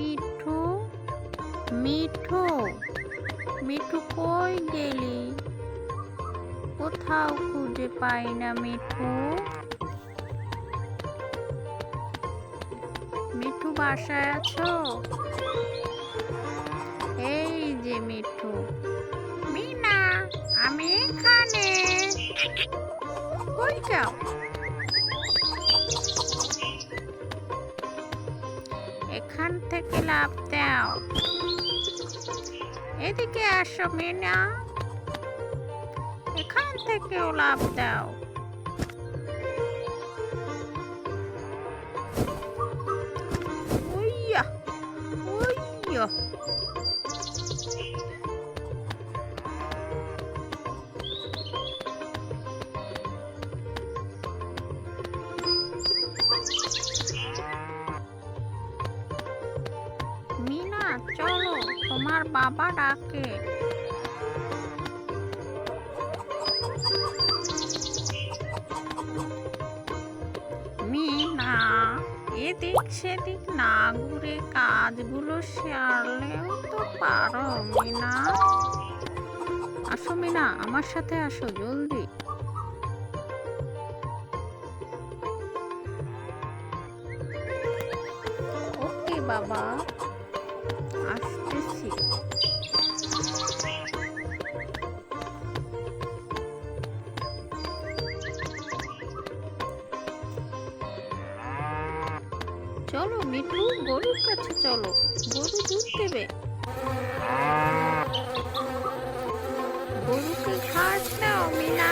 মিঠু, মিঠু, মিঠু কই গেলি? কোথাও খুঁজে পাই না মিঠু। মিঠু বাসায় আছো? এই যে মিঠু। মিনা, আমি এখানে। কই যাও? এখান থেকে লাফ দাও। এদিকে আসো মিনা, এখান থেকেও লাফ দাও। উইয়া, উইয়া। মিনা চলো, তোমার বাবা ডাকে। মিনা, এদিক সেদিক না ঘুরে কাজগুলো সারলেও তো পারো মিনা। আসো মিনা, আমার সাথে আসো জলদি। ওকে বাবা, আসতেছি। চলো মিঠু, গরুর কাছে চলো, গরু দুধ দেবে। গরুকে ঘাস দাও মিনা।